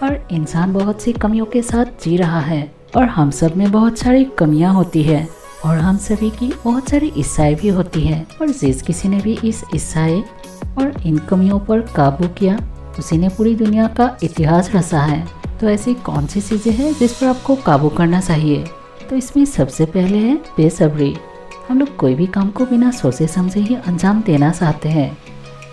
हर इंसान बहुत सी कमियों के साथ जी रहा है और हम सब में बहुत सारी कमियां होती है और हम सभी की बहुत सारी इच्छाएं भी होती है। और जिस किसी ने भी इस इच्छाएं और इन कमियों पर काबू किया उसी ने पूरी दुनिया का इतिहास रचा है। तो ऐसी कौन सी चीज़ें हैं जिस पर आपको काबू करना चाहिए? तो इसमें सबसे पहले है बेसब्री। हम लोग कोई भी काम को बिना सोचे समझे ही अंजाम देना चाहते हैं।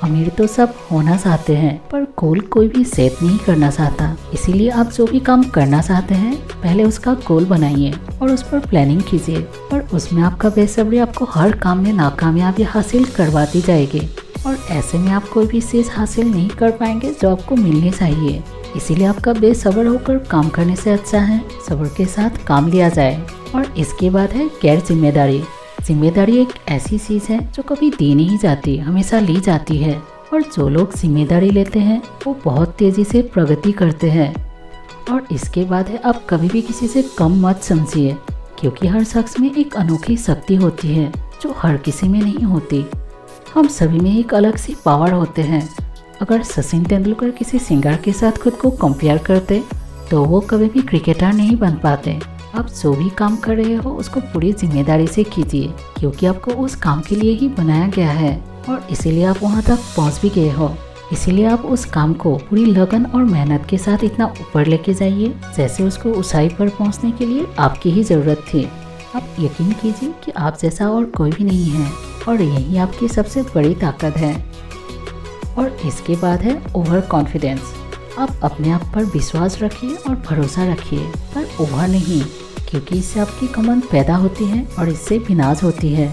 अमीर तो सब होना चाहते हैं पर गोल कोई भी सेट नहीं करना चाहता। इसीलिए आप जो भी काम करना चाहते हैं पहले उसका गोल बनाइए और उस पर प्लानिंग कीजिए और उसमें आपका बेसब्री आपको हर काम में नाकामयाबी हासिल करवाती जाएगी और ऐसे में आप कोई भी चीज़ हासिल नहीं कर पाएंगे जो आपको मिलनी चाहिए। इसीलिए आपका बेसब्र होकर काम करने से अच्छा है सब्र के साथ काम लिया जाए। और इसके बाद है गैर जिम्मेदारी। जिम्मेदारी एक ऐसी चीज़ है जो कभी दी नहीं जाती, हमेशा ली जाती है। और जो लोग जिम्मेदारी लेते हैं वो बहुत तेज़ी से प्रगति करते हैं। और इसके बाद है आप कभी भी किसी से कम मत समझिए, क्योंकि हर शख्स में एक अनोखी शक्ति होती है जो हर किसी में नहीं होती। हम सभी में एक अलग सी पावर होते हैं। अगर सचिन तेंदुलकर किसी सिंगर के साथ खुद को कंपेयर करते तो वो कभी भी क्रिकेटर नहीं बन पाते। आप जो भी काम कर रहे हो उसको पूरी जिम्मेदारी से कीजिए, क्योंकि आपको उस काम के लिए ही बनाया गया है और इसीलिए आप वहाँ तक पहुँच भी गए हो। इसीलिए आप उस काम को पूरी लगन और मेहनत के साथ इतना ऊपर लेके जाइए जैसे उसको ऊंचाई पर पहुँचने के लिए आपकी ही ज़रूरत थी। आप यकीन कीजिए कि आप जैसा और कोई भी नहीं है और यही आपकी सबसे बड़ी ताकत है। और इसके बाद है ओवर कॉन्फिडेंस। आप अपने आप पर विश्वास रखिए और भरोसा रखिए, पर ओवर नहीं, क्योंकि इससे आपकी घमंड पैदा होती है और इससे विनाश होती है।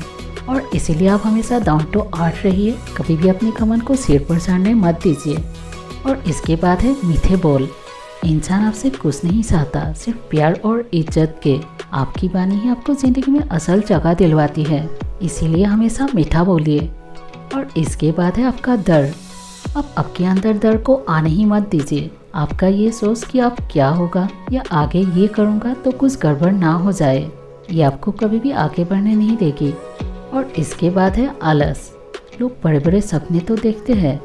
और इसीलिए आप हमेशा डाउन टू अर्थ रहिए, कभी भी अपनी घमंड को सिर पर चढ़ने मत दीजिए। और इसके बाद है मीठे बोल। इंसान आपसे कुछ नहीं चाहता, सिर्फ प्यार और इज्जत के। आपकी वाणी ही आपको ज़िंदगी में असल जगह दिलवाती है, इसीलिए हमेशा मीठा बोलिए। और इसके बाद है आपका डर। आप आपके अंदर डर को आने ही मत दीजिए। आपका ये सोच कि आप क्या होगा या आगे ये करूँगा तो कुछ गड़बड़ ना हो जाए, ये आपको कभी भी आगे बढ़ने नहीं देगी। और इसके बाद है आलस। लोग बड़े बड़े सपने तो देखते हैं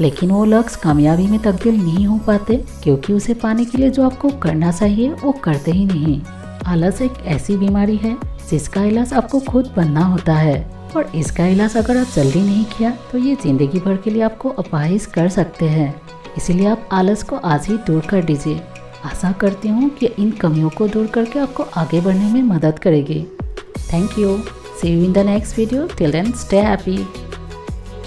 लेकिन वो लक्ष्य कामयाबी में तब्दील नहीं हो पाते, क्योंकि उसे पाने के लिए जो आपको करना चाहिए वो करते ही नहीं। आलस एक ऐसी बीमारी है जिसका इलाज आपको खुद बनना होता है और इसका इलाज अगर आप जल्दी नहीं किया तो ये ज़िंदगी भर के लिए आपको अपाहिज कर सकते हैं। इसीलिए आप आलस को आज ही दूर कर दीजिए। आशा करती हूँ कि इन कमियों को दूर करके आपको आगे बढ़ने में मदद करेगी। Thank you. See you in the next video. Till then stay happy.